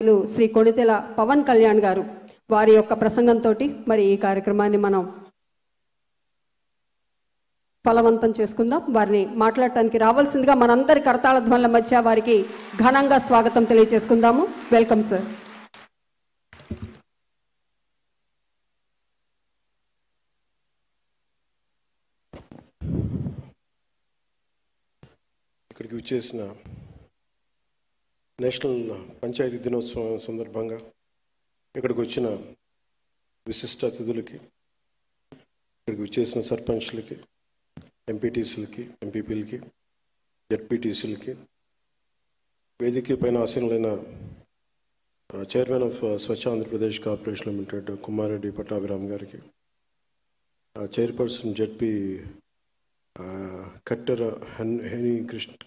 శ్రీ కొణితెల పవన్ కళ్యాణ్ గారు వారి యొక్క ప్రసంగంతో మరి ఈ కార్యక్రమాన్ని మనం ఫలవంతం చేసుకుందాం. వారిని మాట్లాడటానికి రావాల్సిందిగా మనందరి కరతాళ ధ్వనుల మధ్య వారికి ఘనంగా స్వాగతం తెలియజేసుకుందాము. Welcome sir. ఇక్కడికి వచ్చేసిన నేషనల్ పంచాయతీ దినోత్సవం సందర్భంగా ఇక్కడికి వచ్చిన విశిష్ట అతిథులకి, ఇక్కడికి వచ్చేసిన సర్పంచ్లకి, ఎంపీటీసీలకి, ఎంపీపీలకి, జెడ్పీటీసీలకి, వేదిక పైన ఆసీనులైన chairman of Swachh Andhra Pradesh corporation limited Kumar Reddy Pattabhiram గారికి, చైర్పర్సన్ జెడ్పీ కట్టెర హెనీ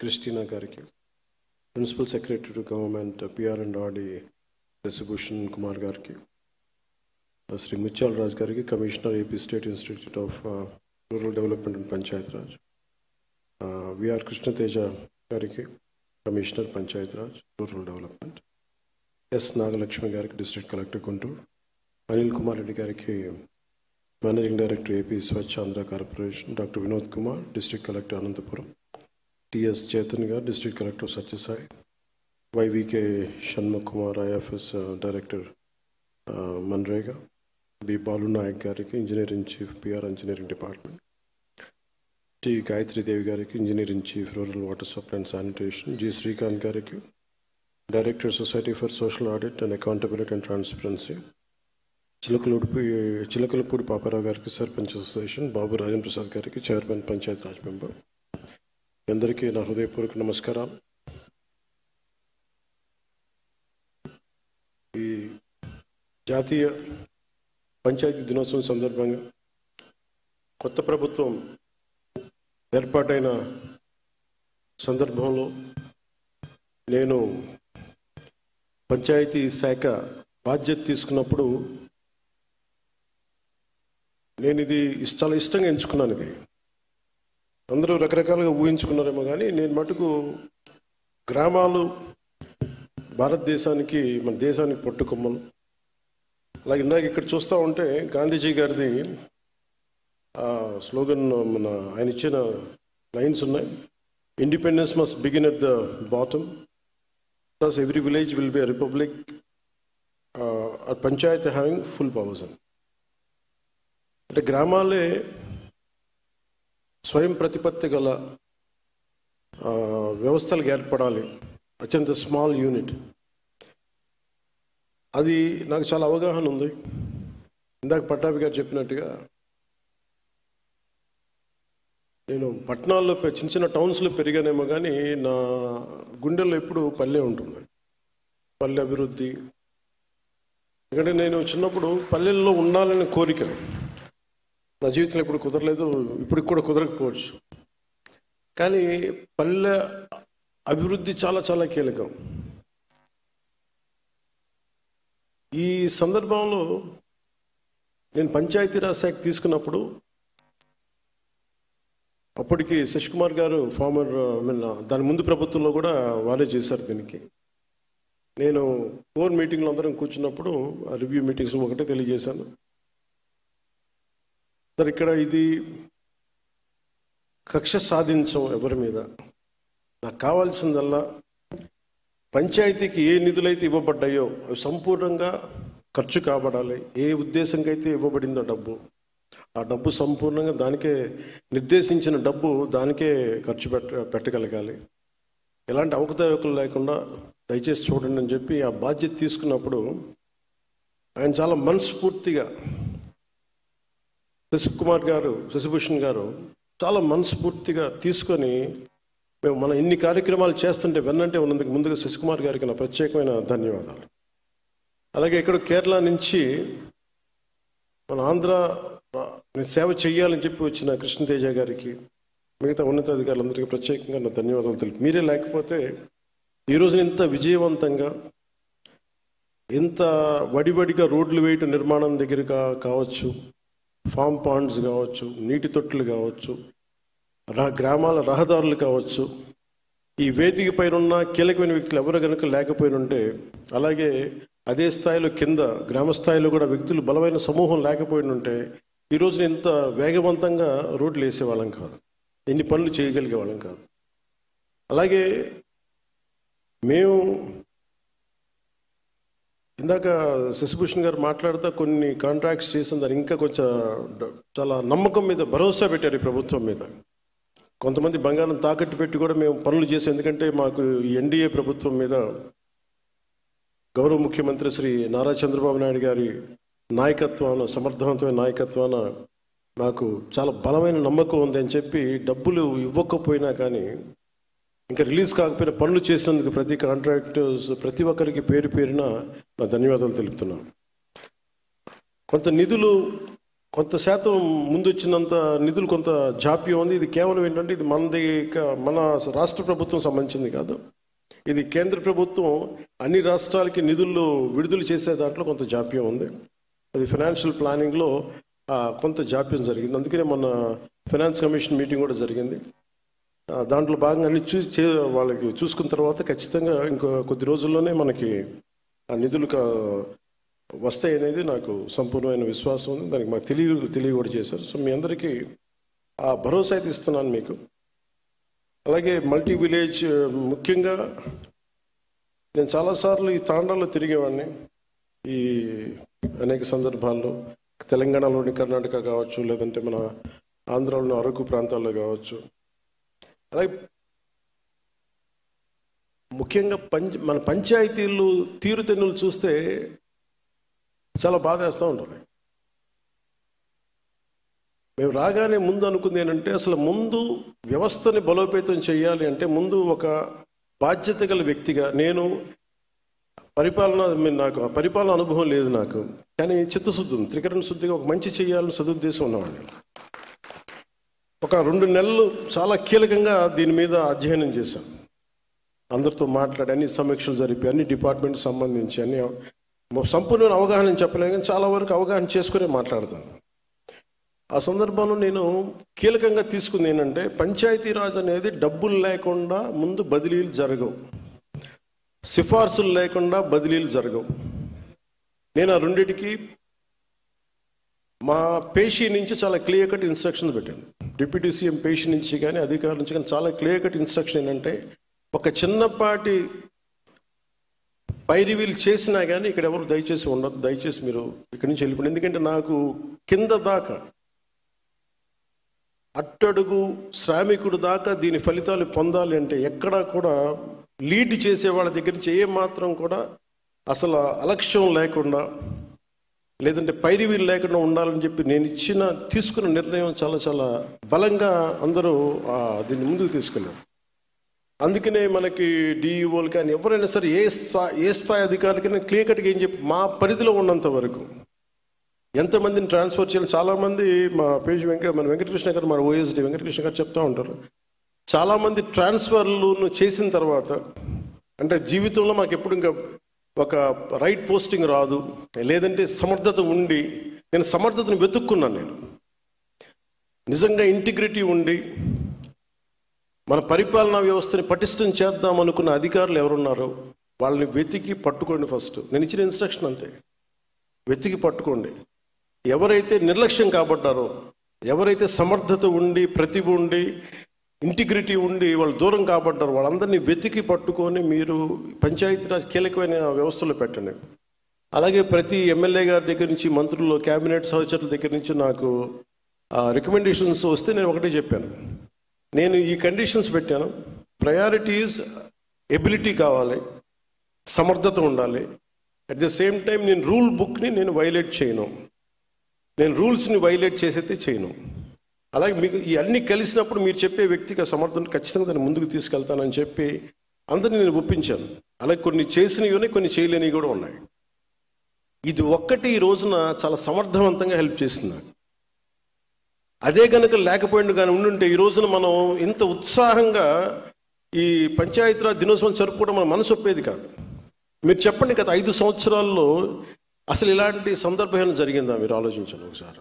క్రిస్టినా గారికి, principal secretary to government PR and RD Sasibhushan Kumar గారికి, శ్రీ ముత్యాల రాజ్ గారికి, commissioner AP state institute of rural development and Panchayat Raj, VR Krishna Teja గారికి, commissioner Panchayat Raj rural development, yes Nagalakshmi గారికి, డిస్ట్రిక్ట్ కలెక్టర్ గుంటూరు, అనిల్ కుమార్ రెడ్డి గారికి, మేనేజింగ్ డైరెక్టర్ ఏపీ స్వచ్ఛ Andhra corporation, doctor Vinod Kumar, district collector Anantapuram, TS Chetan గారు, district collector Sathya Sai, వైవికే Shanmukh Kumar, IFS director MNREGA, B Balu Naik గారికి, engineering chief PR engineering department, T Gayatri Devi గారికి, engineering chief rural water supply and sanitation, G Srikanth గారికి, director society for social audit and accountability and transparency, Chilakalapudi Paparao గారికి, sarpanch association, Babu Rajendra Prasad గారికి, chairman Panchayat Raj member, అందరికీ నా హృదయపూర్వక నమస్కారాలు. ఈ జాతీయ పంచాయతీ దినోత్సవం సందర్భంగా కొత్త ప్రభుత్వం ఏర్పాటైన సందర్భంలో నేను పంచాయతీ శాఖ బాధ్యత తీసుకున్నప్పుడు నేను ఇది చాలా ఇష్టంగా ఎంచుకున్నాను. ఇది అందరూ రకరకాలుగా ఊహించుకున్నారేమో కానీ నేను మటుకు గ్రామాలు భారతదేశానికి, మన దేశానికి పట్టుకొమ్మలు. అలాగే ఇందాక ఇక్కడ చూస్తూ ఉంటే గాంధీజీ గారిది స్లోగన్, ఆయన ఇచ్చిన లైన్స్ ఉన్నాయి. Independence must begin at the bottom, plus every village will be a republic, Panchayat having full powers. అంటే గ్రామాలే స్వయం ప్రతిపత్తి గల వ్యవస్థలకు ఏర్పడాలి, అత్యంత స్మాల్ యూనిట్. అది నాకు చాలా అవగాహన ఉంది. ఇందాక పట్టాభి గారు చెప్పినట్టుగా నేను పట్టణాల్లో చిన్న చిన్న టౌన్స్లో పెరిగానేమో కానీ నా గుండెల్లో ఎప్పుడు పల్లె ఉంటుంది, పల్లె అభివృద్ధి. ఎందుకంటే నేను చిన్నప్పుడు పల్లెల్లో ఉండాలనే కోరిక నా జీవితంలో ఎప్పుడు కుదరలేదు, ఇప్పుడు కూడా కుదరకపోవచ్చు. కానీ పల్లె అభివృద్ధి చాలా చాలా కీలకం. ఈ సందర్భంలో నేను పంచాయతీరాజ్ శాఖ తీసుకున్నప్పుడు అప్పటికి శశికుమార్ గారు ఫార్మర్, దాని ముందు ప్రభుత్వంలో కూడా వారే చేశారు. దీనికి నేను 4 మీటింగ్లు అందరం కూర్చున్నప్పుడు ఆ రివ్యూ మీటింగ్స్ ఒకటే తెలియజేశాను. సార్, ఇక్కడ ఇది కక్ష సాధించం ఎవరి మీద. నాకు కావాల్సిందల్లా పంచాయతీకి ఏ నిధులైతే ఇవ్వబడ్డాయో అవి సంపూర్ణంగా ఖర్చు కాబడాలి. ఏ ఉద్దేశంకైతే ఇవ్వబడిందో డబ్బు, ఆ డబ్బు సంపూర్ణంగా దానికే నిర్దేశించిన డబ్బు దానికే ఖర్చు పెట్టగలగాలి. ఎలాంటి అవకతవకలు లేకుండా దయచేసి చూడండి అని చెప్పి ఆ బాధ్యత తీసుకున్నప్పుడు ఆయన చాలా మనస్ఫూర్తిగా, శశిభూషణ్ గారు చాలా మనస్ఫూర్తిగా తీసుకొని మేము మన ఇన్ని కార్యక్రమాలు చేస్తుంటే వెన్నంటే ఉన్నందుకు ముందుగా శశికుమార్ గారికి నా ప్రత్యేకమైన ధన్యవాదాలు. అలాగే ఇక్కడ కేరళ నుంచి మన ఆంధ్ర సేవ చేయాలని చెప్పి వచ్చిన కృష్ణతేజ గారికి, మిగతా ఉన్నతాధికారులందరికీ ప్రత్యేకంగా నా ధన్యవాదాలు తెలుపు. మీరే లేకపోతే ఈరోజు ఇంత విజయవంతంగా, ఇంత వడివడిగా రోడ్లు వేయటం నిర్మాణం దగ్గర కావచ్చు, ఫామ్ పాండ్స్ కావచ్చు, నీటి తొట్టులు కావచ్చు, గ్రామాల రహదారులు కావచ్చు, ఈ వేదిక పైన ఉన్న కీలకమైన వ్యక్తులు ఎవరు కనుక లేకపోయినుంటే, అలాగే అదే స్థాయిలో కింద గ్రామ స్థాయిలో కూడా వ్యక్తులు బలమైన సమూహం లేకపోయినుంటే ఈ రోజున ఇంత వేగవంతంగా రోడ్లు వేసేవాళ్ళం కాదు, ఎన్ని పనులు చేయగలిగే వాళ్ళం కాదు. అలాగే మేము ఇందాక శశిభూషణ్ గారు మాట్లాడుతూ కొన్ని కాంట్రాక్ట్స్ చేసిన దాన్ని ఇంకా కొంచెం చాలా నమ్మకం మీద భరోసా పెట్టారు ఈ ప్రభుత్వం మీద. కొంతమంది బంగారం తాకట్టు పెట్టి కూడా మేము పనులు చేసాం. ఎందుకంటే మాకు ఈ ఎన్డీఏ ప్రభుత్వం మీద గౌరవ ముఖ్యమంత్రి శ్రీ నారా చంద్రబాబు నాయుడు గారి నాయకత్వాన, సమర్థవంతమైన నాయకత్వాన నాకు చాలా బలమైన నమ్మకం ఉంది అని చెప్పి డబ్బులు ఇవ్వకపోయినా కానీ, ఇంకా రిలీజ్ కాకపోయినా పనులు చేసినందుకు ప్రతి కాంట్రాక్టర్స్ ప్రతి ఒక్కరికి పేరు పేరున నా ధన్యవాదాలు తెలుపుతున్నాను. కొంత నిధులు కొంత శాతం ముందు వచ్చినంత నిధులు కొంత జాప్యం ఉంది. ఇది కేవలం ఏంటంటే ఇది మన రాష్ట్ర ప్రభుత్వం సంబంధించింది కాదు, ఇది కేంద్ర ప్రభుత్వం అన్ని రాష్ట్రాలకి నిధులు విడుదల చేసే దాంట్లో కొంత జాప్యం ఉంది. అది ఫైనాన్షియల్ ప్లానింగ్లో కొంత జాప్యం జరిగింది. అందుకనే మన ఫైనాన్స్ కమిషన్ మీటింగ్ కూడా జరిగింది. దాంట్లో భాగంగా అన్ని వాళ్ళకి చూసుకున్న తర్వాత ఖచ్చితంగా ఇంకో కొద్ది రోజుల్లోనే మనకి ఆ నిధులు వస్తాయి అనేది నాకు సంపూర్ణమైన విశ్వాసం ఉంది. దానికి మాకు తెలియ కూడా చేశారు. సో మీ అందరికీ ఆ భరోసా అయితే ఇస్తున్నాను మీకు. అలాగే మల్టీ విలేజ్, ముఖ్యంగా నేను చాలాసార్లు ఈ తాండాల్లో తిరిగేవాడిని ఈ అనేక సందర్భాల్లో. తెలంగాణలోని కర్ణాటక కావచ్చు, లేదంటే మన ఆంధ్రాలోని అరకు ప్రాంతాల్లో కావచ్చు. అలాగే ముఖ్యంగా మన పంచాయతీలు తీరుతెన్నులు చూస్తే చాలా బాధేస్తూ ఉంటుంది. మేము రాగానే ముందు అనుకుంది ఏంటంటే, అసలు ముందు వ్యవస్థని బలోపేతం చేయాలి అంటే ముందు ఒక బాధ్యత గల వ్యక్తిగా, నేను నాకు పరిపాలన అనుభవం లేదు నాకు, కానీ చిత్తశుద్ధి ఉంది, త్రికరణ శుద్ధిగా ఒక మంచి చేయాలని సదుద్దేశం ఉన్నవాడిని. ఒక 2 నెలలు చాలా కీలకంగా దీని మీద అధ్యయనం చేశాం. అందరితో మాట్లాడి అన్ని సమీక్షలు జరిపి అన్ని డిపార్ట్మెంట్కి సంబంధించి అన్ని సంపూర్ణమైన అవగాహన చెప్పలేను, కానీ చాలా వరకు అవగాహన చేసుకునే మాట్లాడతాను. ఆ సందర్భంలో నేను కీలకంగా తీసుకుంది ఏంటంటే, పంచాయతీరాజ్ అనేది డబ్బులు లేకుండా ముందు బదిలీలు జరగవు, సిఫార్సులు లేకుండా బదిలీలు జరగవు. నేను ఆ రెండిటికి మా పేషీ నుంచి చాలా క్లియర్ కట్ ఇన్స్ట్రక్షన్స్ పెట్టాను. డిప్యూటీ సీఎం పేషీ నుంచి కానీ అధికారుల నుంచి కానీ చాలా క్లియర్ కట్ ఇన్స్ట్రక్షన్ ఏంటంటే, ఒక చిన్నపాటి పైరివీలు చేసినా కానీ ఇక్కడ ఎవరు దయచేసి ఉండదు, దయచేసి మీరు ఇక్కడి నుంచి వెళ్ళిపోండి. ఎందుకంటే నాకు కింద దాకా అట్టడుగు శ్రామికుడు దాకా దీని ఫలితాలు పొందాలి అంటే ఎక్కడా కూడా లీడ్ చేసే వాళ్ళ దగ్గర నుంచి ఏ మాత్రం కూడా అసలు అలక్ష్యం లేకుండా, లేదంటే పైరివీలు లేకుండా ఉండాలని చెప్పి నేను తీసుకున్న నిర్ణయం చాలా చాలా బలంగా అందరూ దీన్ని ముందుకు తీసుకెళ్ళారు. అందుకనే మనకి డిఈఓలు కానీ ఎవరైనా సరే ఏ స్థాయి అధికారులకైనా క్లియర్ కట్గా ఏం చెప్పి మా పరిధిలో ఉన్నంత వరకు ఎంతమందిని ట్రాన్స్ఫర్ చేయాలి. చాలామంది మా మన వెంకటకృష్ణ గారు, మన ఓఎస్డి వెంకటకృష్ణ గారు చెప్తూ ఉంటారు, చాలామంది ట్రాన్స్ఫర్లను చేసిన తర్వాత అంటే జీవితంలో మాకు ఎప్పుడు ఇంకా ఒక రైట్ పోస్టింగ్ రాదు, లేదంటే సమర్థత ఉండి, నేను సమర్థతను వెతుక్కున్నాను. నేను నిజంగా ఇంటిగ్రిటీ ఉండి మన పరిపాలనా వ్యవస్థని పటిష్టం చేద్దాం అనుకున్న అధికారులు ఎవరున్నారో వాళ్ళని వెతికి పట్టుకోండి. ఫస్ట్ నేను ఇచ్చిన ఇన్స్ట్రక్షన్ అంతే, వెతికి పట్టుకోండి. ఎవరైతే నిర్లక్ష్యం కాబడ్డారో, ఎవరైతే సమర్థత ఉండి, ప్రతిభ ఉండి, ఇంటిగ్రిటీ ఉండి వాళ్ళు దూరం కాబడ్డారు, వాళ్ళందరినీ వెతికి పట్టుకొని మీరు పంచాయతీరాజ్ కీలకమైన వ్యవస్థలో పెట్టండి. అలాగే ప్రతి ఎమ్మెల్యే గారి దగ్గర నుంచి, మంత్రులు, క్యాబినెట్ సహచరుల దగ్గర నుంచి నాకు రికమెండేషన్స్ వస్తే నేను ఒకటే చెప్పాను, నేను ఈ కండిషన్స్ పెట్టాను. ప్రయారిటీస్ ఎబిలిటీ కావాలి, సమర్థత ఉండాలి. అట్ ద సేమ్ టైం నేను రూల్ బుక్ని నేను వైలేట్ చేయను, నేను రూల్స్ని వైలేట్ చేసైతే చేయను. అలాగే మీకు ఈ అన్నీ కలిసినప్పుడు మీరు చెప్పే వ్యక్తికి ఆ సమర్థన ఖచ్చితంగా దాన్ని ముందుకు తీసుకెళ్తానని చెప్పి అందరినీ నేను ఒప్పించాను. అలాగే కొన్ని చేసినవి ఉన్నాయి, కొన్ని చేయలేనివి కూడా ఉన్నాయి. ఇది ఒక్కటి ఈ రోజున చాలా సమర్థవంతంగా హెల్ప్ చేస్తుంది. అదే కనుక లేకపోయింది కానీ ఉండుంటే ఈ రోజున మనం ఇంత ఉత్సాహంగా ఈ పంచాయతీరాజ్ దినోత్సవం జరుపుకోవడం మన మనసు ఒప్పేది కాదు. మీరు చెప్పండి, గత 5 సంవత్సరాల్లో అసలు ఇలాంటి సందర్భం జరిగిందా? మీరు ఆలోచించండి ఒకసారి.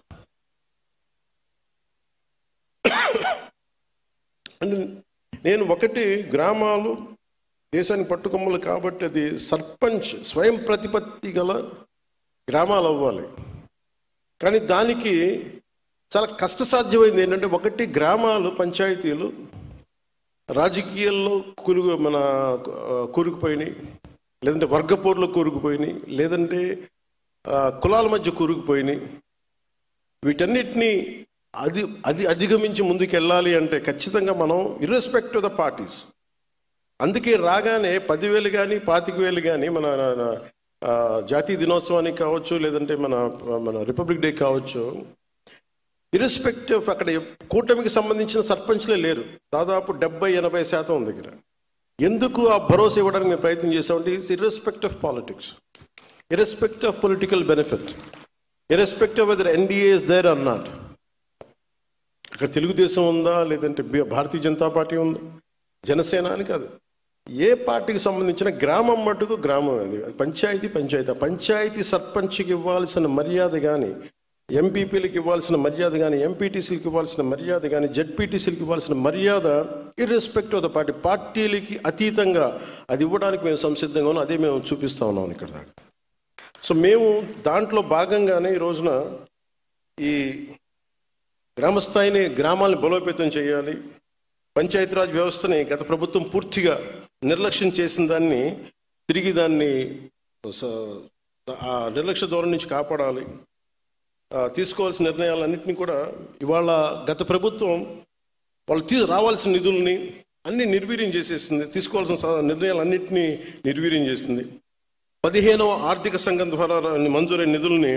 అంటే నేను ఒకటి, గ్రామాలు దేశానికి పట్టుకొమ్మలు కాబట్టి అది సర్పంచ్ స్వయం ప్రతిపత్తి గల గ్రామాలు అవ్వాలి. కానీ దానికి చాలా కష్టసాధ్యమైంది ఏంటంటే, ఒకటి గ్రామాలు, పంచాయతీలు రాజకీయాల్లో కూరుకుపోయినాయి, లేదంటే వర్గపోరులో కూరుకుపోయినాయి, లేదంటే కులాల మధ్య కూరుకుపోయినాయి. వీటన్నిటినీ అధిగమించి ముందుకు వెళ్ళాలి అంటే ఖచ్చితంగా మనం ఇర్రెస్పెక్ట్ ఆఫ్ ద పార్టీస్. అందుకే రాగానే 10,000 కానీ 25,000 కానీ మన జాతీయ దినోత్సవానికి కావచ్చు, లేదంటే మన రిపబ్లిక్ డే కావచ్చు, ఇర్రెస్పెక్ట్ ఆఫ్ అక్కడ కూటమికి సంబంధించిన సర్పంచ్లే లేరు. దాదాపు 70-80% దగ్గర. ఎందుకు ఆ భరోసా ఇవ్వడానికి మేము ప్రయత్నం చేసామంటే, it's ఇర్రెస్పెక్ట్ of politics, ఇర్రెస్పెక్ట్ of political benefit, ఇర్రెస్పెక్ట్ of weather NDA is there are not. అక్కడ తెలుగుదేశం ఉందా, లేదంటే భారతీయ జనతా పార్టీ ఉందా, జనసేన అని కాదు, ఏ పార్టీకి సంబంధించిన గ్రామం మటుకు గ్రామం. అది పంచాయతీ పంచాయతీ సర్పంచ్కి ఇవ్వాల్సిన మర్యాద కానీ, ఎంపీపీలకు ఇవ్వాల్సిన మర్యాద కానీ, ఎంపీటీసీలకు ఇవ్వాల్సిన మర్యాద కానీ, జెడ్పీటీసీలకు ఇవ్వాల్సిన మర్యాద ఇర్రెస్పెక్ట్ ఆఫ్ ద పార్టీలకి అతీతంగా అది ఇవ్వడానికి మేము సంసిద్ధంగా ఉన్నాం. అదే మేము చూపిస్తా ఉన్నాం ఇక్కడ దాకా. సో మేము దాంట్లో భాగంగానే ఈ రోజున ఈ గ్రామస్థాయిని, గ్రామాలను బలోపేతం చేయాలి. పంచాయతీరాజ్ వ్యవస్థని గత ప్రభుత్వం పూర్తిగా నిర్లక్ష్యం చేసిన దాన్ని తిరిగి దాన్ని ఆ నిర్లక్ష్య ధోరణి నుంచి కాపాడాలి. తీసుకోవాల్సిన నిర్ణయాలన్నింటినీ కూడా ఇవాళ గత ప్రభుత్వం వాళ్ళు రావాల్సిన నిధుల్ని అన్ని నిర్వీర్యం చేసేసింది. తీసుకోవాల్సిన నిర్ణయాలన్నింటినీ నిర్వీర్యం చేసింది. 15వ ఆర్థిక సంఘం ద్వారా మంజూరైన నిధుల్ని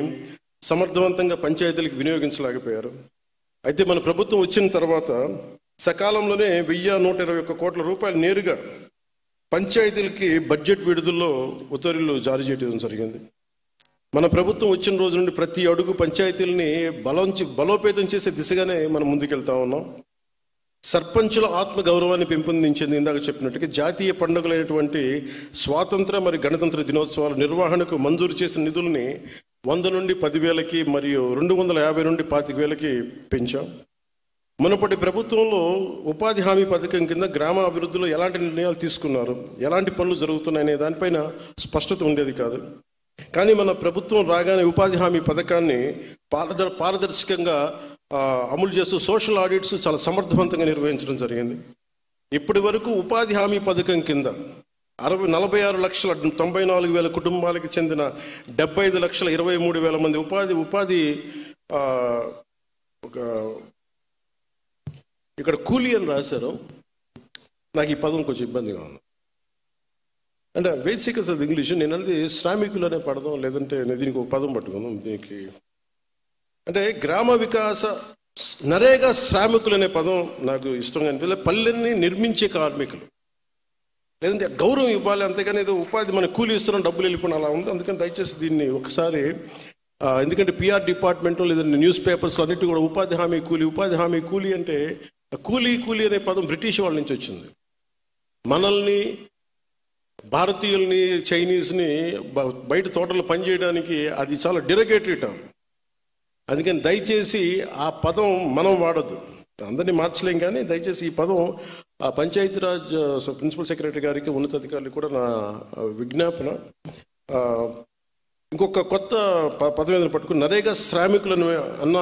సమర్థవంతంగా పంచాయతీలకు వినియోగించలేకపోయారు. అయితే మన ప్రభుత్వం వచ్చిన తర్వాత సకాలంలోనే 1,121 కోట్ల రూపాయలు నేరుగా పంచాయతీలకి బడ్జెట్ విడుదలలో ఉత్తర్వులు జారీ చేయడం జరిగింది. మన ప్రభుత్వం వచ్చిన రోజు నుండి ప్రతి అడుగు పంచాయతీలని బలోపేతం చేసే దిశగానే మనం ముందుకెళ్తా ఉన్నాం. సర్పంచుల ఆత్మ గౌరవాన్ని పెంపొందించింది. ఇందాక చెప్పినట్టుగా జాతీయ పండుగలైనటువంటి స్వాతంత్ర మరియు గణతంత్ర దినోత్సవాల నిర్వహణకు మంజూరు చేసిన నిధుల్ని 100 నుండి 10,000కి మరియు 250 నుండి 25,000కి పెంచాం. మునుపటి ప్రభుత్వంలో ఉపాధి హామీ పథకం కింద గ్రామ అభివృద్ధిలో ఎలాంటి నిర్ణయాలు తీసుకున్నారు, ఎలాంటి పనులు జరుగుతున్నాయనే దానిపైన స్పష్టత ఉండేది కాదు. కానీ మన ప్రభుత్వం రాగానే ఉపాధి హామీ పథకాన్ని పారదర్శకంగా అమలు చేస్తూ సోషల్ ఆడిట్స్ చాలా సమర్థవంతంగా నిర్వహించడం జరిగింది. ఇప్పటి వరకు ఉపాధి హామీ పథకం కింద 46,94,000 కుటుంబాలకు చెందిన 75,23,000 మంది ఉపాధి ఇక్కడ కూలీ అని రాశారు. నాకు ఈ పదం కొంచెం ఇబ్బందిగా ఉంది. అంటే బేసిక్ అసలు ఇంగ్లీష్, నేను అనేది శ్రామికులు అనే పడదాం, లేదంటే దీనికి ఒక పదం పట్టుకుందాం. దీనికి అంటే గ్రామ వికాస నరేగా శ్రామికులు అనే పదం నాకు ఇష్టంగా అనిపించలే. పల్లెల్ని నిర్మించే కార్మికులు, లేదంటే గౌరవం ఇవ్వాలి, అంతేగాని ఏదో ఉపాధి మన కూలీ ఇస్తున్నాం డబ్బులు వెళ్ళిపోయిన అలా ఉంది. అందుకని దయచేసి దీన్ని ఒకసారి, ఎందుకంటే పిఆర్ డిపార్ట్మెంట్ లేదంటే న్యూస్ పేపర్స్ అన్నిటి కూడా ఉపాధి హామీ కూలీ అంటే కూలీ అనే పదం బ్రిటిష్ వాళ్ళ నుంచి వచ్చింది. మనల్ని, భారతీయుల్ని, చైనీస్ని బయట తోటలు పనిచేయడానికి అది చాలా డిరగేటరీ టర్మ్. అందుకని దయచేసి ఆ పదం మనం వాడద్దు. అందరినీ మార్చలేం, కానీ దయచేసి ఈ పదం ఆ పంచాయతీరాజ్ ప్రిన్సిపల్ సెక్రటరీ గారికి, ఉన్నతాధికారులకు కూడా నా విజ్ఞాపన. ఇంకొక కొత్త పదం ఏదైనా పట్టుకుని నరేగా శ్రామికులను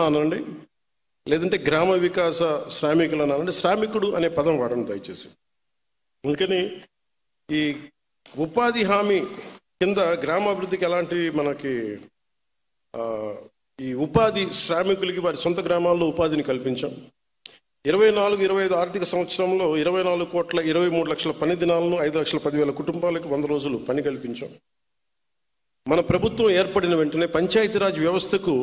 అనండి, లేదంటే గ్రామ వికాస శ్రామికులు అనండి. శ్రామికుడు అనే పదం వాడండి దయచేసి. అందుకని ఈ ఉపాధి హామీ కింద గ్రామాభివృద్ధికి ఎలాంటి మనకి ఈ ఉపాధి శ్రామికులకి వారి సొంత గ్రామాల్లో ఉపాధిని కల్పించాం. 24-25 ఆర్థిక సంవత్సరంలో 24,23,00,000 పని దినాలను 5,10,000 కుటుంబాలకు 100 రోజులు పని కల్పించాం. మన ప్రభుత్వం ఏర్పడిన వెంటనే పంచాయతీరాజ్ వ్యవస్థకు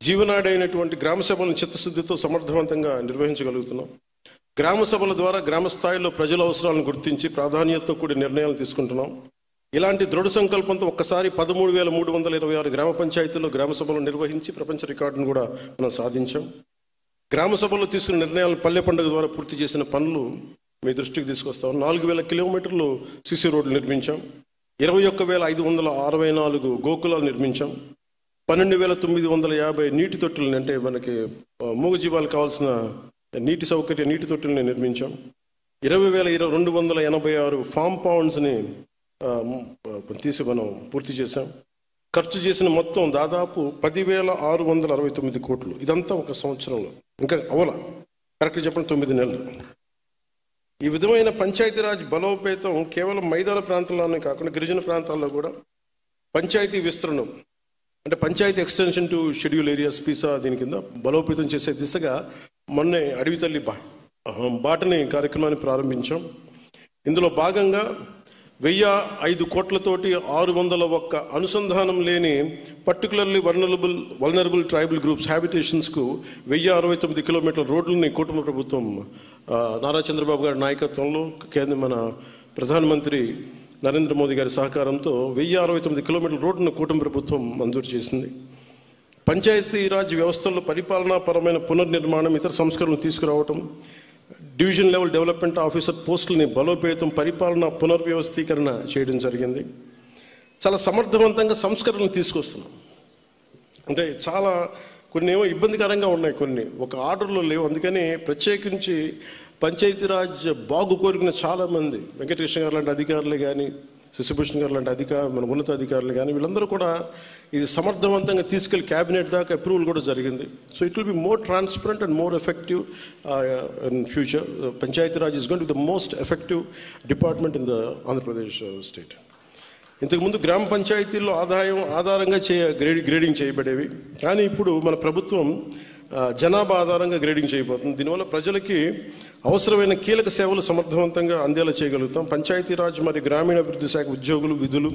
జీవనాడైనటువంటి గ్రామ సభలను చిత్తశుద్ధితో సమర్థవంతంగా నిర్వహించగలుగుతున్నాం. గ్రామ సభల ద్వారా గ్రామ స్థాయిలో ప్రజల అవసరాలను గుర్తించి ప్రాధాన్యతతో కూడి నిర్ణయాలు తీసుకుంటున్నాం. ఇలాంటి దృఢ సంకల్పంతో ఒక్కసారి 13,326 గ్రామ పంచాయతీల్లో గ్రామ సభలు నిర్వహించి ప్రపంచ రికార్డును కూడా మనం సాధించాం. గ్రామ సభల్లో తీసుకున్న నిర్ణయాలను పల్లె పండుగ ద్వారా పూర్తి చేసిన పనులు మీ దృష్టికి తీసుకొస్తాం. 4,000 కిలోమీటర్లు సిసి రోడ్లు నిర్మించాం. 21,564 గోకులాలు నిర్మించాం. 12,950 నీటి తొట్టులని, అంటే మనకి మూగజీవాలకు కావాల్సిన నీటి తొట్టుల్ని నిర్మించాం. 20,286 ఫామ్ పౌండ్స్ని తీసి మనం పూర్తి చేశాం. ఖర్చు చేసిన మొత్తం దాదాపు 10,669 కోట్లు. ఇదంతా ఒక సంవత్సరంలో, ఇంకా అవల కరెక్ట్గా చెప్పండి 9 నెలలు. ఈ విధమైన పంచాయతీరాజ్ బలోపేతం కేవలం మైదాన ప్రాంతాల్లోనే కాకుండా గిరిజన ప్రాంతాల్లో కూడా పంచాయతీ విస్తరణం, అంటే panchayat extension to schedule areas PESA దీని కింద బలోపేతం చేసే దిశగా మొన్నే అడవి తల్లి బాటని కార్యక్రమాన్ని ప్రారంభించాం. ఇందులో భాగంగా 1,005 కోట్లతోటి 601 అనుసంధానం లేని పర్టికులర్లీ వల్నరబుల్ ట్రైబల్ గ్రూప్స్ హ్యాబిటేషన్స్కు 1,069 కిలోమీటర్ల రోడ్లని కుటుంబ ప్రభుత్వం నారా చంద్రబాబు గారి నాయకత్వంలో మన ప్రధానమంత్రి నరేంద్ర మోదీ గారి సహకారంతో 1,069 కిలోమీటర్ల రోడ్డును కూటమి ప్రభుత్వం మంజూరు చేసింది. పంచాయతీరాజ్ వ్యవస్థల్లో పరిపాలనాపరమైన పునర్నిర్మాణం, ఇతర సంస్కరణలు తీసుకురావటం, డివిజన్ లెవెల్ డెవలప్మెంట్ ఆఫీసర్ పోస్టులని బలోపేతం, పరిపాలన పునర్వ్యవస్థీకరణ చేయడం జరిగింది. చాలా సమర్థవంతంగా సంస్కరణలు తీసుకొస్తున్నాం. అంటే చాలా కొన్ని ఏమో ఇబ్బందికరంగా ఉన్నాయి, కొన్ని ఒక ఆర్డర్లో లేవు. అందుకని ప్రత్యేకించి పంచాయతీరాజ్ బాగు కోరిన చాలామంది వెంకటకృష్ణ గారు లాంటి అధికారులు కానీ, శశిభూషణ్ గారు లాంటి మన ఉన్నత అధికారులు కానీ వీళ్ళందరూ కూడా ఇది సమర్థవంతంగా తీసుకెళ్లి క్యాబినెట్ దాకా అప్రూవల్ కూడా జరిగింది. So it will be more transparent and more effective in future. Panchayati Raj is going to be the most effective department in the Andhra Pradesh state. ఇంతకుముందు గ్రామ పంచాయతీల్లో ఆధారంగా గ్రేడింగ్ చేయబడేవి, కానీ ఇప్పుడు మన ప్రభుత్వం జనాభా ఆధారంగా గ్రేడింగ్ చేయబోతుంది. దీనివల్ల ప్రజలకి అవసరమైన కీలక సేవలు సమర్థవంతంగా అందేలా చేయగలుగుతాం. పంచాయతీరాజ్ మరియు గ్రామీణాభివృద్ధి శాఖ ఉద్యోగులు విధులు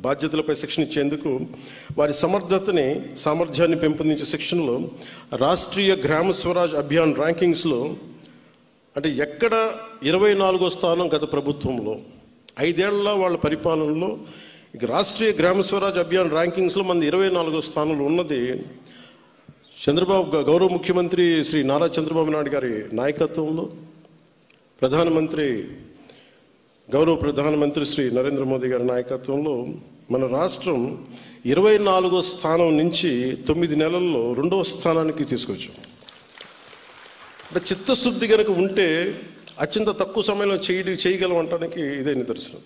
బాధ్యతలపై శిక్షణ ఇచ్చేందుకు వారి సామర్థ్యాన్ని పెంపొందించే శిక్షణలో రాష్ట్రీయ గ్రామ స్వరాజ్ అభియాన్ ర్యాంకింగ్స్లో అంటే ఎక్కడ 24వ స్థానం గత ప్రభుత్వంలో 5 ఏళ్ల వాళ్ళ పరిపాలనలో ఇక రాష్ట్రీయ గ్రామ స్వరాజ్ అభియాన్ ర్యాంకింగ్స్లో మన 24వ స్థానంలో ఉన్నది గౌరవ ముఖ్యమంత్రి శ్రీ నారా చంద్రబాబు నాయుడు గారి నాయకత్వంలో గౌరవ ప్రధానమంత్రి శ్రీ నరేంద్ర మోదీ గారి నాయకత్వంలో మన రాష్ట్రం 24వ స్థానం నుంచి 9 నెలల్లో 2వ స్థానానికి తీసుకొచ్చాం. అంటే చిత్తశుద్ధి కనుక ఉంటే అత్యంత తక్కువ సమయంలో చేయగలం అనడానికి ఇదే నిదర్శనం.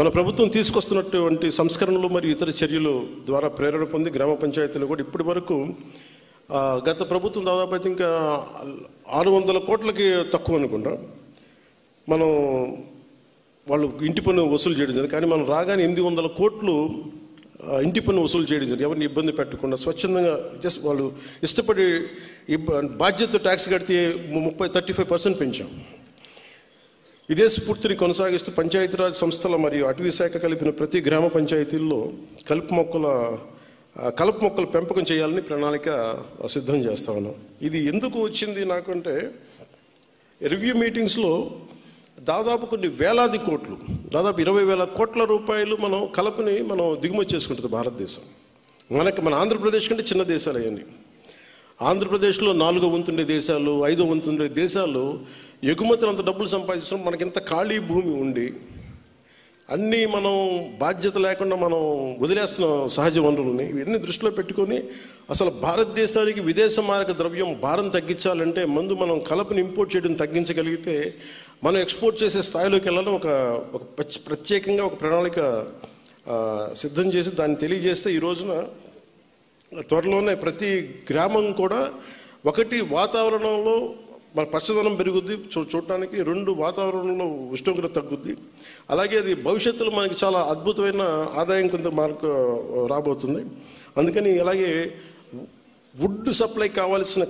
మన ప్రభుత్వం తీసుకొస్తున్నటువంటి సంస్కరణలు మరియు ఇతర చర్యలు ద్వారా ప్రేరణ పొంది గ్రామ పంచాయతీలు కూడా ఇప్పటి వరకు గత ప్రభుత్వం దాదాపు అయితే ఇంకా 600 కోట్లకి తక్కువ అనుకుంటా మనం వాళ్ళు ఇంటి పన్ను వసూలు చేయడం జరిగింది. కానీ మనం రాగానే 800 కోట్లు ఇంటి పన్ను వసూలు చేయడం జరిగింది. ఎవరిని ఇబ్బంది పెట్టకుండా స్వచ్ఛందంగా జస్ట్ వాళ్ళు ఇష్టపడి బాధ్యతతో ట్యాక్స్ కడితే 35% పెంచాం. ఇదే స్ఫూర్తిని కొనసాగిస్తూ పంచాయతీరాజ్ సంస్థల మరియు అటవీ శాఖ కలిపిన ప్రతి గ్రామ పంచాయతీల్లో కలుపు మొక్కల పెంపకం చేయాలని ప్రణాళిక సిద్ధం చేస్తా ఉన్నాం. ఇది ఎందుకు వచ్చింది నాకంటే రివ్యూ మీటింగ్స్లో దాదాపు కొన్ని వేలాది కోట్లు, దాదాపు 20,000 కోట్ల రూపాయలు మనం కలపని దిగుమతి చేసుకుంటుంది భారతదేశం. మన ఆంధ్రప్రదేశ్ కంటే చిన్న దేశాలు అవన్నీ. ఆంధ్రప్రదేశ్లో 4వ వంతుండే దేశాలు, 5వ వంతుండే దేశాలు ఎగుమతులు అంత డబ్బులు సంపాదించడం, మనకింత ఖాళీ భూమి ఉండి అన్నీ మనం బాధ్యత లేకుండా మనం వదిలేస్తున్నాం సహజ వనరులని. ఇవన్నీ దృష్టిలో పెట్టుకొని అసలు భారతదేశానికి విదేశ మారక ద్రవ్యం భారం తగ్గించాలంటే ముందు మనం కలపని ఇంపోర్ట్ చేయడం తగ్గించగలిగితే మనం ఎక్స్పోర్ట్ చేసే స్థాయిలోకి వెళ్ళాలని ఒక ప్రత్యేకంగా ఒక ప్రణాళిక సిద్ధం చేసి దాన్ని తెలియజేస్తే ఈ రోజున త్వరలోనే ప్రతి గ్రామం కూడా ఒకటి వాతావరణంలో మన పచ్చదనం పెరుగుద్ది చూడటానికి, 2 వాతావరణంలో ఉష్ణోగ్రత తగ్గుద్ది. అలాగే అది భవిష్యత్తులో మనకి చాలా అద్భుతమైన ఆదాయం కొంత మార్కు రాబోతుంది. అందుకని అలాగే వుడ్ సప్లై కావాల్సిన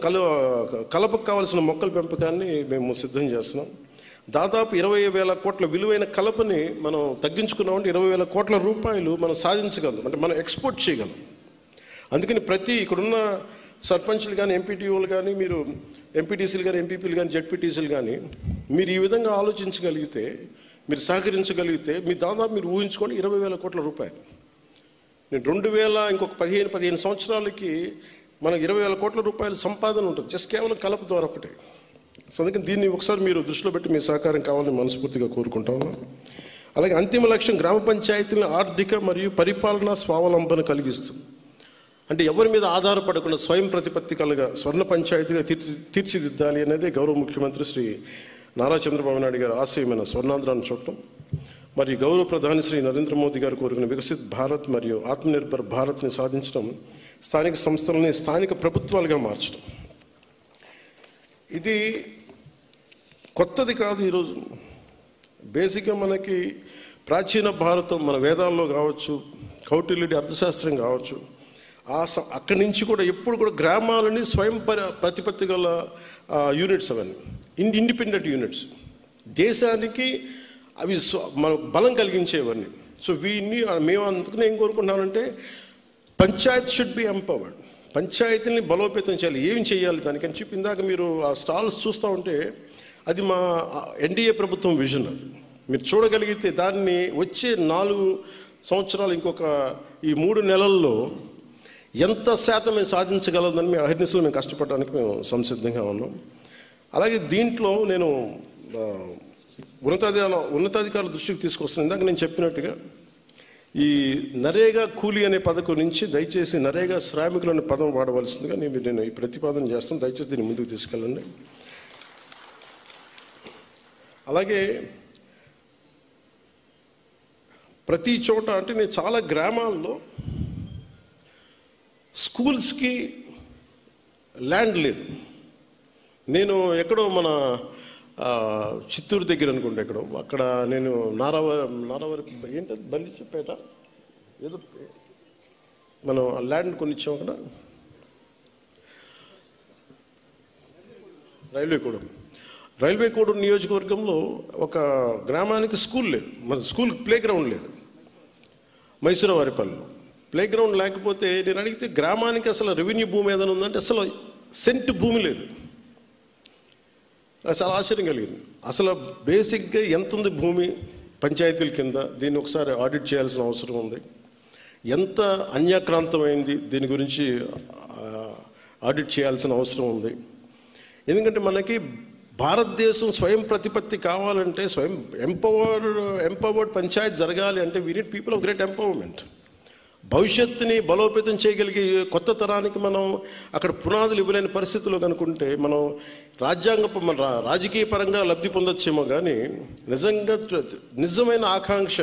కలపకు కావాల్సిన మొక్కల పెంపకాన్ని మేము సిద్ధం చేస్తున్నాం. దాదాపు 20,000 కోట్ల విలువైన కలపని మనం తగ్గించుకున్నామంటే 20,000 కోట్ల రూపాయలు మనం సాధించగలం, అంటే మనం ఎక్స్పోర్ట్ చేయగలం. అందుకని ఇక్కడున్న సర్పంచ్లు కానీ, ఎంపీటీఓలు కానీ, మీరు ఎంపీటీసీలు కానీ, ఎంపీపీలు కానీ, జెడ్పీటీసీలు కానీ మీరు ఈ విధంగా ఆలోచించగలిగితే, మీరు సహకరించగలిగితే దాదాపు మీరు ఊహించుకోండి 20,000 కోట్ల రూపాయలు. నేను 2000 ఇంకొక 15 సంవత్సరాలకి మనకు 20,000 కోట్ల రూపాయల సంపాదన ఉంటుంది జస్ట్ కేవలం కలప ద్వారా ఒకటే. సో అందుకని దీన్ని ఒకసారి మీరు దృష్టిలో పెట్టి మీ సహకారం కావాలని మనస్ఫూర్తిగా కోరుకుంటాను. అలాగే అంతిమ లక్ష్యం గ్రామ పంచాయతీలను ఆర్థిక మరియు పరిపాలనా స్వావలంబన కలిగిస్తుంది. అంటే ఎవరి మీద ఆధారపడకుండా స్వయం ప్రతిపత్తి కలగా స్వర్ణ పంచాయతీగా తీర్చిదిద్దాలి అనేది గౌరవ ముఖ్యమంత్రి శ్రీ నారా చంద్రబాబు నాయుడు గారి ఆశయమైన స్వర్ణాంధ్రాన్ని చూడటం, మరియు గౌరవ ప్రధాని శ్రీ నరేంద్ర మోదీ గారు కోరుకున్న వికసిత్ భారత్ మరియు ఆత్మనిర్భర్ భారత్ని సాధించడం, స్థానిక సంస్థలని స్థానిక ప్రభుత్వాలుగా మార్చడం. ఇది కొత్తది కాదు. ఈరోజు బేసిక్గా మనకి ప్రాచీన భారతం, మన వేదాల్లో కావచ్చు, కౌటిల్యుడి అర్థశాస్త్రం కావచ్చు, అక్కడి నుంచి కూడా ఎప్పుడు కూడా గ్రామాలని స్వయం ప్రతిపత్తి గల యూనిట్స్, అవన్నీ ఇండిపెండెంట్ యూనిట్స్, దేశానికి అవి మనకు బలం కలిగించేవన్నీ. సో మేము అందుకనే ఏం కోరుకుంటున్నామంటే పంచాయత్ షుడ్ బి ఎంపవర్డ్. పంచాయతీని బలోపేతం చేయాలి. ఏం చేయాలి దానికని చెప్పి ఇందాక మీరు ఆ స్టాల్స్ చూస్తూ ఉంటే అది మా ఎన్డీఏ ప్రభుత్వం విజన్. అది మీరు చూడగలిగితే దాన్ని వచ్చే 4 సంవత్సరాలు, ఇంకొక ఈ 3 నెలల్లో ఎంత శాతం మేము సాధించగలదని మేము అహర్నిశలు మేము కష్టపడడానికి మేము సంసిద్ధంగా ఉన్నాం. అలాగే దీంట్లో నేను ఉన్నతాధికారుల దృష్టికి తీసుకొస్తున్నాను. ఇందాక నేను చెప్పినట్టుగా ఈ నరేగా కూలీ అనే పథకం నుంచి దయచేసి నరేగా శ్రామికులు అనే పదం వాడవలసిందిగా నేను ఈ ప్రతిపాదన చేస్తాను. దయచేసి దీన్ని ముందుకు తీసుకెళ్ళండి. అలాగే ప్రతి చోట అంటే నేను చాలా గ్రామాల్లో స్కూల్స్కి ల్యాండ్ లేదు. నేను ఎక్కడో మన చిత్తూరు దగ్గర అనుకుంటే ఎక్కడో అక్కడ నేను నారావారి ఏంటది బల్లిపేట ఏదో మనం ల్యాండ్ కొనిచ్చాం అక్కడ, రైల్వే కోడూరు నియోజకవర్గంలో ఒక గ్రామానికి స్కూల్ లేదు, మన స్కూల్ ప్లే గ్రౌండ్ లేదు. మైసూరవారిపల్లిలో ప్లే గ్రౌండ్ లేకపోతే నేను అడిగితే గ్రామానికి అసలు రెవెన్యూ భూమి ఏదైనా ఉందంటే అసలు సెంట్ భూమి లేదు. చాలా ఆశ్చర్యం కలిగింది. అసలు బేసిక్గా ఎంత ఉంది భూమి పంచాయతీల కింద, దీన్ని ఒకసారి ఆడిట్ చేయాల్సిన అవసరం ఉంది. ఎంత అన్యాక్రాంతమైంది దీని గురించి ఆడిట్ చేయాల్సిన అవసరం ఉంది. ఎందుకంటే మనకి భారతదేశం స్వయం ప్రతిపత్తి కావాలంటే, స్వయం ఎంపవర్డ్ పంచాయత్ జరగాలి అంటే we need people of great empowerment. భవిష్యత్తుని బలోపేతం చేయగలిగే కొత్త తరానికి మనం అక్కడ పునాదులు ఇవ్వలేని పరిస్థితుల్లో కనుకుంటే మనం మన రాజకీయ పరంగా లబ్ధి పొందొచ్చేమో, కానీ నిజమైన ఆకాంక్ష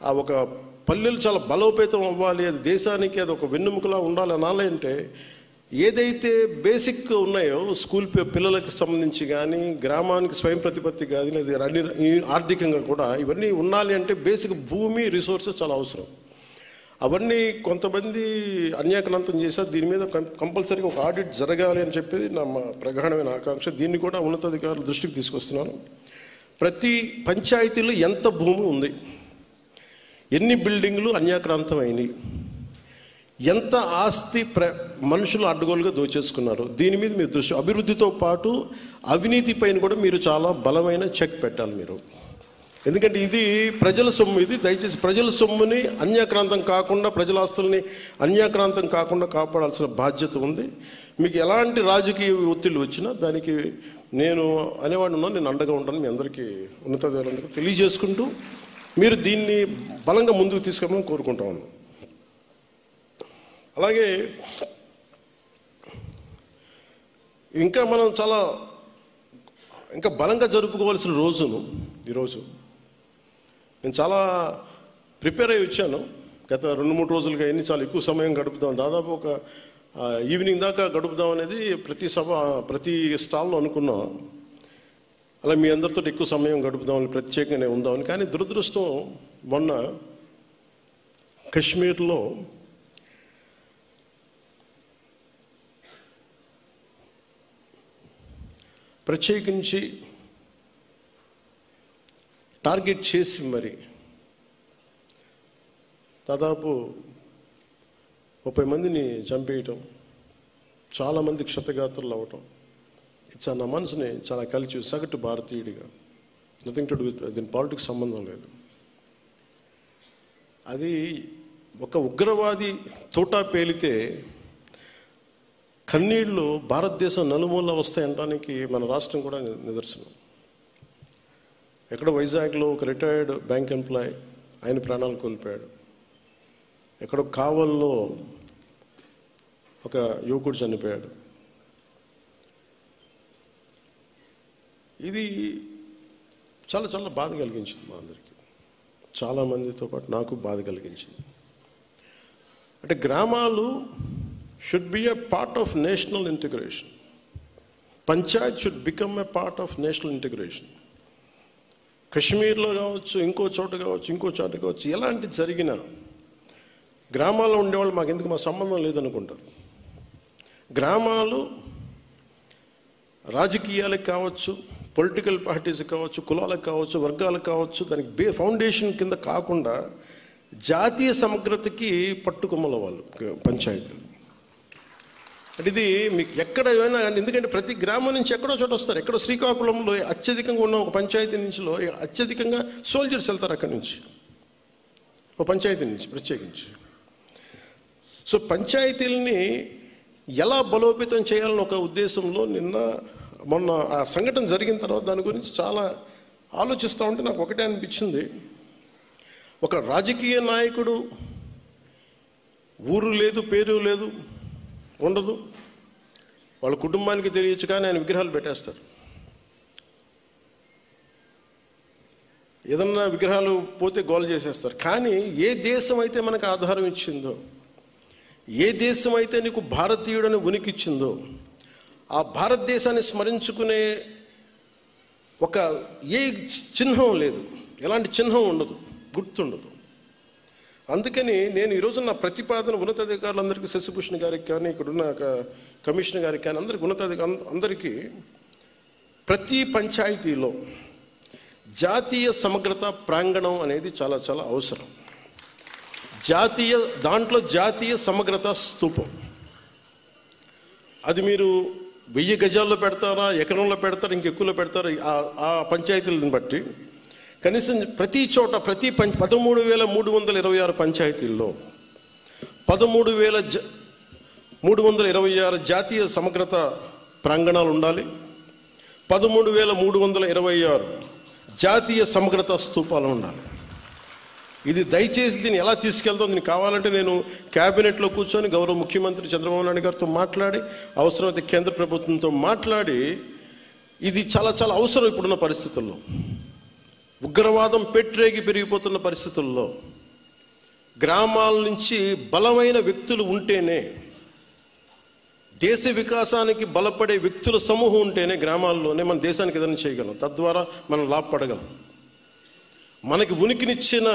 ఆ ఒక పల్లెలు చాలా బలోపేతం అవ్వాలి, అది దేశానికి అది ఒక వెన్నెముకలా ఉండాలి అనాలి అంటే ఏదైతే బేసిక్ ఉన్నాయో స్కూల్ పిల్లలకు సంబంధించి కానీ, గ్రామానికి స్వయం ప్రతిపత్తి కానీ, లేదా ఆర్థికంగా కూడా ఇవన్నీ ఉండాలి అంటే బేసిక్ భూమి రిసోర్సెస్ చాలా అవసరం. అవన్నీ కొంతమంది అన్యాక్రాంతం చేశారు. దీని మీద కంపల్సరీగా ఒక ఆడిట్ జరగాలి అని చెప్పేది నా ప్రగాఢమైన ఆకాంక్ష. దీన్ని కూడా ఉన్నతాధికారుల దృష్టికి తీసుకొస్తున్నాను. ప్రతి పంచాయతీలో ఎంత భూమి ఉంది, ఎన్ని బిల్డింగ్లు అన్యాక్రాంతం అయినాయి, ఎంత ఆస్తి మనుషులు అడ్డగోలుగా దోచేసుకున్నారు, దీని మీద మీరు దృష్టి, అభివృద్ధితో పాటు అవినీతి పైన కూడా మీరు చాలా బలమైన చెక్ పెట్టాలి మీరు. ఎందుకంటే ఇది ప్రజల సొమ్ము. ఇది దయచేసి ప్రజల సొమ్ముని అన్యాక్రాంతం కాకుండా, ప్రజల ఆస్తుల్ని అన్యాక్రాంతం కాకుండా కాపాడాల్సిన బాధ్యత ఉంది. మీకు ఎలాంటి రాజకీయ ఒత్తిళ్ళు వచ్చినా దానికి నేను అనేవాడిని ఉన్నాను, నేను అండగా ఉంటాను. మీ అందరికీ ఉన్నతాధికారులందరికీ తెలియజేసుకుంటూ మీరు దీన్ని బలంగా ముందుకు తీసుకెళ్ళమని కోరుకుంటా ఉన్నాను. అలాగే ఇంకా మనం చాలా ఇంకా బలంగా జరుపుకోవాల్సిన రోజును ఈరోజు నేను చాలా ప్రిపేర్ అయ్యి వచ్చాను. గత 2-3 రోజులుగా ఎన్ని చాలా ఎక్కువ సమయం గడుపుదాం, దాదాపు ఒక ఈవినింగ్ దాకా గడుపుదాం అనేది ప్రతి స్టాల్లో అనుకున్నాం. అలా మీ అందరితో ఎక్కువ సమయం గడుపుదామని, ప్రత్యేకంగానే ఉందామని. కానీ దురదృష్టం మొన్న కశ్మీర్లో ప్రత్యేకించి టార్గెట్ చేసి మరి దాదాపు 30 మందిని చంపేయటం, చాలామంది క్షతగాత్రులు అవ్వటం, ఇది నా మనసుని చాలా కలిసి సగటు భారతీయుడిగా, నథింగ్ టు డూ విత్ దీని పాలిటిక్స్ సంబంధం లేదు. అది ఒక ఉగ్రవాది తోటా పేలితే కన్నీళ్లు భారతదేశం నలుమూల వస్తాయనడానికి మన రాష్ట్రం కూడా నిదర్శనం. ఎక్కడో వైజాగ్లో ఒక రిటైర్డ్ బ్యాంక్ ఎంప్లాయ్ ఆయన ప్రాణాలు కోల్పోయాడు. ఎక్కడో కావల్లో ఒక యువకుడు చనిపోయాడు. ఇది చాలా చాలా బాధ కలిగించింది మా అందరికీ, చాలామందితో పాటు నాకు బాధ కలిగించింది. అంటే గ్రామాలు should be a part of national integration. Panchayat should become a part of national integration. కశ్మీర్లో కావచ్చు, ఇంకో చోట కావచ్చు, ఎలాంటి జరిగినా గ్రామాల్లో ఉండేవాళ్ళు మాకెందుకు, మా సంబంధం లేదనుకుంటారు. గ్రామాలు రాజకీయాలకు కావచ్చు, పొలిటికల్ పార్టీస్ కావచ్చు, కులాలకు కావచ్చు, వర్గాలకు కావచ్చు, దానికి ఫౌండేషన్ కింద కాకుండా జాతీయ సమగ్రతకి పట్టుకొమ్మల వాళ్ళు పంచాయతీలు. అంటే ఇది మీకు ఎక్కడ ఏమైనా, ఎందుకంటే ప్రతి గ్రామం నుంచి ఎక్కడో చోట వస్తారు. ఎక్కడో శ్రీకాకుళంలో అత్యధికంగా ఉన్న ఒక పంచాయతీ నుంచిలో అత్యధికంగా సోల్జర్స్ వెళ్తారు అక్కడి నుంచి, ఒక పంచాయతీ నుంచి ప్రత్యేకించి. సో పంచాయతీలని ఎలా బలోపేతం చేయాలని ఒక ఉద్దేశంలో మొన్న ఆ సంఘటన జరిగిన తర్వాత దాని గురించి చాలా ఆలోచిస్తూ ఉంటే నాకు ఒకటే అనిపించింది. ఒక రాజకీయ నాయకుడు ఊరు లేదు, పేరు లేదు, ఉండదు, వాళ్ళ కుటుంబానికి తెలియచ్చు, కానీ ఆయన విగ్రహాలు పెట్టేస్తారు. ఏదన్నా విగ్రహాలు పోతే గోల చేసేస్తారు. కానీ ఏ దేశం అయితే మనకు ఆధారం ఇచ్చిందో, ఏ దేశం అయితే నీకు భారతీయుడని ఉనికిచ్చిందో, ఆ భారతదేశాన్ని స్మరించుకునే ఒక ఏ చిహ్నం లేదు, ఎలాంటి చిహ్నం ఉండదు, గుర్తుండదు. అందుకని నేను ఈరోజు నా ప్రతిపాదన ఉన్నతాధికారులందరికీ, శశిభూషణ్ గారికి కానీ, ఇక్కడున్న కమిషనర్ గారికి కానీ, అందరికీ ప్రతి పంచాయతీలో జాతీయ సమగ్రత ప్రాంగణం అనేది చాలా చాలా అవసరం. దాంట్లో జాతీయ సమగ్రత స్తూపం. అది మీరు 1000 గజాల్లో పెడతారా, ఎకరంలో పెడతారా, ఇంకెక్కువలో పెడతారా, ఆ పంచాయతీలను బట్టి కనీసం ప్రతి చోట 13,326 పంచాయతీల్లో 13,326 జాతీయ సమగ్రత ప్రాంగణాలు ఉండాలి. 13,326 జాతీయ సమగ్రత స్తూపాలు ఉండాలి. ఇది దయచేసి దీన్ని ఎలా తీసుకెళ్తాం, దీనికి కావాలంటే నేను క్యాబినెట్లో కూర్చొని గౌరవ ముఖ్యమంత్రి చంద్రబాబు నాయుడు గారితో మాట్లాడి, అవసరమైతే కేంద్ర ప్రభుత్వంతో మాట్లాడి, ఇది చాలా చాలా అవసరం ఇప్పుడున్న పరిస్థితుల్లో. ఉగ్రవాదం పెట్రేగి పెరిగిపోతున్న పరిస్థితుల్లో గ్రామాల నుంచి బలమైన వ్యక్తులు ఉంటేనే, దేశ వికాసానికి బలపడే వ్యక్తుల సమూహం ఉంటేనే గ్రామాల్లోనే మన దేశానికి ఏదైనా చేయగలం, తద్వారా మనం లాభపడగలం. మనకి ఉనికినిచ్చిన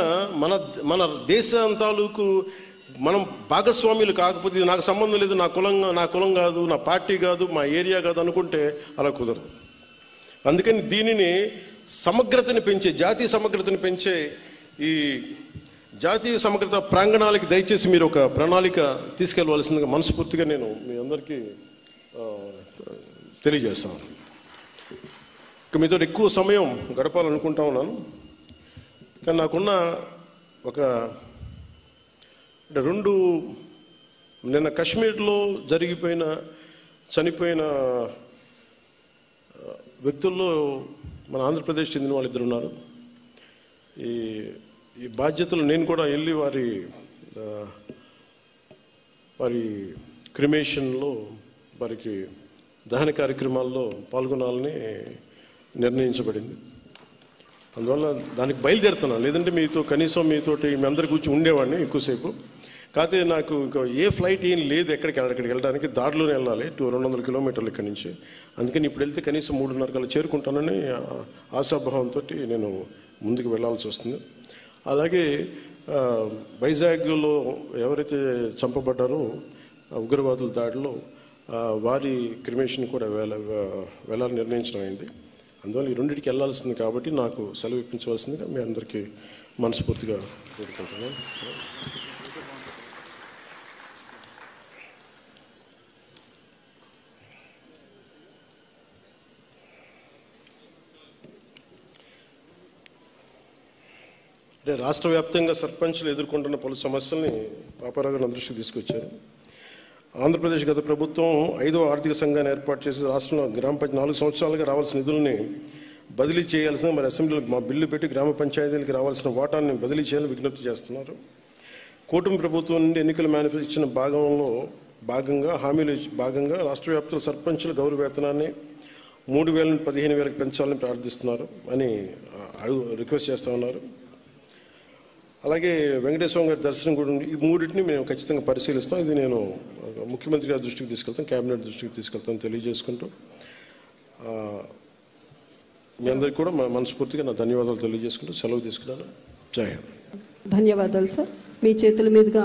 మన దేశం తాలూకు మనం భాగస్వామ్యులు కాకపోతే, ఇది నాకు సంబంధం లేదు, నా కులం కాదు, నా పార్టీ కాదు, మా ఏరియా కాదు అనుకుంటే అలా కుదరదు. అందుకని దీనిని సమగ్రతని పెంచే, జాతీయ సమగ్రతని పెంచే ఈ జాతీయ సమగ్రత ప్రాంగణాలకి దయచేసి మీరు ఒక ప్రణాళిక తీసుకెళ్ళవలసిందిగా మనస్ఫూర్తిగా నేను మీ అందరికీ తెలియజేస్తాను. ఇక మీతో ఎక్కువ సమయం గడపాలనుకుంటా ఉన్నాను. కానీ నాకున్న ఒక రెండు, నిన్న కశ్మీర్లో చనిపోయిన వ్యక్తుల్లో మన ఆంధ్రప్రదేశ్ చెందిన వాళ్ళు 2 ఉన్నారు. ఈ బాధ్యతలు నేను కూడా వెళ్ళి వారి క్రిమేషన్లో, వారికి దహన కార్యక్రమాల్లో పాల్గొనాలని నిర్ణయించబడింది. అందువల్ల దానికి బయలుదేరుతున్నాను. లేదంటే మీతోటి మీ అందరి గురించి ఉండేవాడిని ఎక్కువసేపు. కాకపోతే నాకు ఇంకా ఏ ఫ్లైట్ ఏం లేదు అక్కడికి వెళ్ళడానికి, దారిలోనే వెళ్ళాలి 200 కిలోమీటర్లు ఇక్కడి నుంచి. అందుకని ఇప్పుడు వెళ్తే కనీసం 3:30 కల్లా చేరుకుంటానని ఆశాభావంతో నేను ముందుకు వెళ్లాల్సి వస్తుంది. అలాగే వైజాగ్లో ఎవరైతే చంపబడ్డారో ఉగ్రవాదుల దాడిలో వారి క్రిమేషన్ కూడా వెళ్ళాలని నిర్ణయించడం అయింది. అందువల్ల ఈ రెండింటికి వెళ్ళాల్సింది కాబట్టి నాకు సెలవు ఇప్పించవలసిందిగా మీ అందరికీ మనస్ఫూర్తిగా కోరుకుంటున్నాను. అంటే రాష్ట్ర వ్యాప్తంగా సర్పంచ్లు ఎదుర్కొంటున్న పలు సమస్యల్ని పాపారావు గారి దృష్టికి తీసుకొచ్చారు. ఆంధ్రప్రదేశ్ గత ప్రభుత్వం 5వ ఆర్థిక సంఘాన్ని ఏర్పాటు చేసి రాష్ట్రంలో గ్రామ పంచాయతీ 4 సంవత్సరాలుగా రావాల్సిన నిధుల్ని బదిలీ చేయాల్సిన, మరి అసెంబ్లీలో మా బిల్లు పెట్టి గ్రామ పంచాయతీలకు రావాల్సిన వాటాన్ని బదిలీ చేయాలని విజ్ఞప్తి చేస్తున్నారు. కూటమి ప్రభుత్వం నుండి ఎన్నికల మేనిఫెస్టో ఇచ్చిన భాగంగా హామీలు భాగంగా రాష్ట్ర వ్యాప్తంగా సర్పంచుల గౌరవ వేతనాన్ని 3,000 నుండి 15,000కి పెంచాలని ప్రార్థిస్తున్నారు అని రిక్వెస్ట్ చేస్తూ ఉన్నారు. అలాగే వెంకటేశ్వర గారి దర్శనం కూడా ఉంది. ఈ మూడింటిని మేము ఖచ్చితంగా పరిశీలిస్తాం. ఇది నేను ముఖ్యమంత్రి గారి దృష్టికి తీసుకెళ్తాను, కేబినెట్ దృష్టికి తీసుకెళ్తాను తెలియజేసుకుంటూ మీ అందరికీ కూడా మనస్ఫూర్తిగా నా ధన్యవాదాలు తెలియజేసుకుంటూ సెలవు తీసుకున్నాను. జై హింద్. ధన్యవాదాలు సార్. మీ చేతుల మీదుగా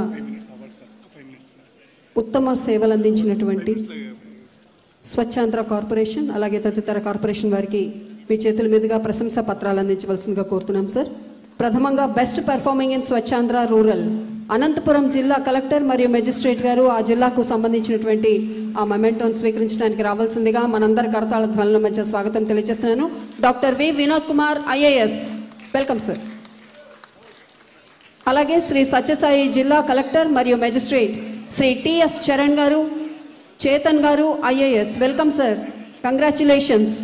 ఉత్తమ సేవలు అందించినటువంటి స్వచ్ఛాంధ్ర కార్పొరేషన్ అలాగే తదితర కార్పొరేషన్ వారికి మీ చేతుల మీదుగా ప్రశంసా పత్రాలు అందించవలసిందిగా కోరుతున్నాం సార్. ప్రథమంగా best performing in Swachhandhra rural Anantapuram జిల్లా కలెక్టర్ మరియు మెజిస్ట్రేట్ గారు ఆ జిల్లాకు సంబంధించినటువంటి ఆ మొమెంటోను స్వీకరించడానికి రావాల్సిందిగా మనందరి కరతాళ ధ్వనుల మధ్య స్వాగతం తెలియజేస్తున్నాను. Doctor V Vinod Kumar IAS, welcome sir. అలాగే శ్రీ సత్యసాయి జిల్లా కలెక్టర్ మరియు మెజిస్ట్రేట్ శ్రీ టిఎస్ చరణ్ గారు, చేతన్ గారు ఐఏఎస్, వెల్కమ్ సార్, కంగ్రాచులేషన్స్.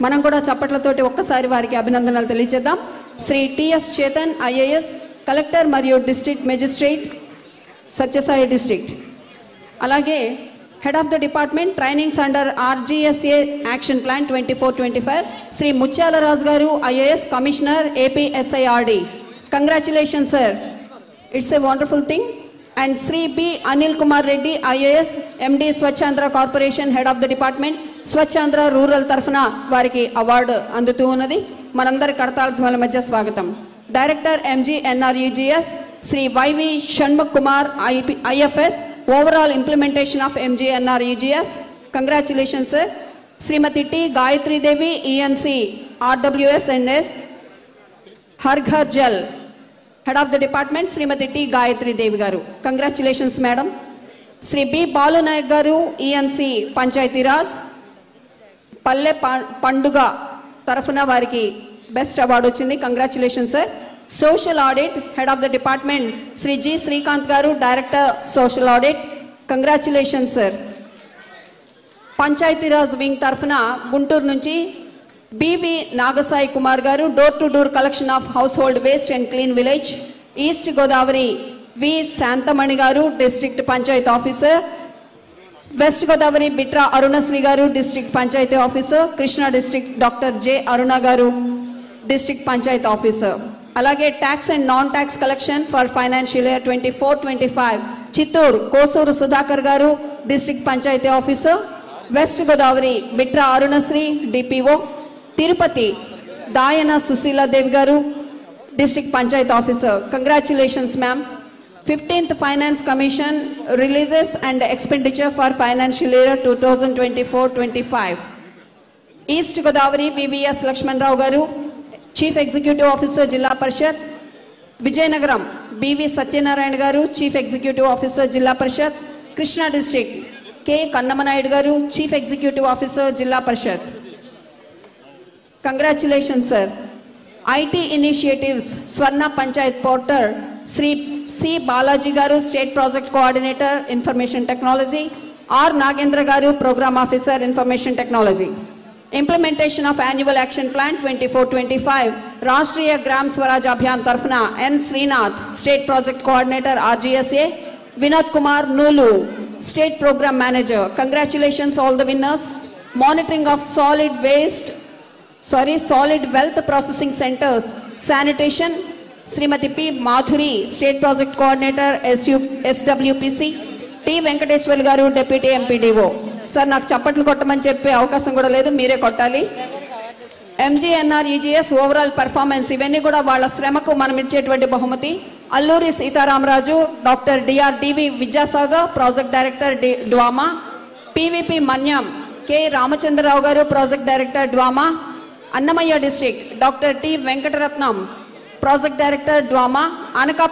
మనం కూడా చప్పట్లతోటి ఒక్కసారి వారికి అభినందనలు తెలియజేద్దాం. Shri TS Chetan IAS, collector మరియు డిస్ట్రిక్ట్ మెజిస్ట్రేట్ సత్యసాయి డిస్ట్రిక్ట్. అలాగే head of the department trainings under RGSA action plan 24-25 Shri Mutyalaraju గారు IAS, commissioner ఏపీఎస్ఐఆర్డి, congratulations sir, it's a wonderful thing. And Shri B Anil Kumar Reddy IAS, MD Swachhandhra corporation head of the department, Swachhandhra rural తరఫున వారికి award అందుతూ ఉన్నది. మనందరి కరతాళ ధ్వనుల మధ్య స్వాగతం. Director MGNRUGS Shri YV Shanmukh Kumar IFS, overall implementation of MGNRUGS, congratulations sir. Shrimati T Gayatri Devi ENC RWS&S Har Ghar Jal head of the department Shrimati T Gayatri Devi గారు, congratulations madam. Shri B Balu Naik గారు ENC Panchayati Raj పల్లె పండుగ తరఫున వారికి బెస్ట్ అవార్డు వచ్చింది, congratulations sir. Social audit head of the department Shri G Srikanth గారు, director social audit, congratulations sir. Panchayati Raj wing తరఫున గుంటూరు నుంచి బివి నాగసాయి కుమార్ గారు, door to door collection of house hold waste and clean village, east Godavari వి శాంతమణి గారు, district panchayat officer, west Godavari Bitra Arunasri గారు, district panchayat officer, Krishna district doctor J అరుణ గారు, district panchayat officer. అలాగే tax and non tax collection for financial year 24-25 Chittoor Kosuru Sudhakar గారు, district panchayat officer, west Godavari Bitra Arunasri DPO, Tirupati దాయన సుశీలాదేవి గారు, district panchayat officer, congratulations ma'am. 15th Finance Commission releases and expenditure for financial year 2024-25. East Godavari VVS Lakshman Rao Garu, Chief Executive Officer Jilla Parishad, Vijayanagaram BV Satyanarayana Garu, Chief Executive Officer Jilla Parishad, Krishna District K. Kannamanayudu Garu, Chief Executive Officer Jilla Parishad. Congratulations sir. IT Initiatives Swarna Panchayat Porter Sri C. Balaji Garu, State Project Coordinator, Information Technology, R. Nagendra Garu, Program Officer, Information Technology. Implementation of Annual Action Plan 24-25, Rashtriya Gram Swaraj Abhiyan Tarfna, N. Srinath, State Project Coordinator, RGSA, Vinod Kumar Nulu, State Program Manager. Congratulations all the winners. Monitoring of solid wealth processing centers, sanitation, Srimati P. Madhuri, State Project Coordinator, SWPC, T. Venkateshwar Garu, Deputy MPDO. Sir నాకు చప్పట్లు కొట్టమని చెప్పే అవకాశం కూడా లేదు, మీరే కొట్టాలి. MGNRUGS overall performance ఇవన్నీ కూడా వాళ్ళ శ్రమకు మనం ఇచ్చేటువంటి బహుమతి. Alluri Sitaramaraju, doctor DRDV Vidyasagar, project director DWAMA, PVP Manyam, K. Ramachandrarao గారు, project director DWAMA, Annamayya district doctor T. Venkataratnam, project director DWAMA, అనకా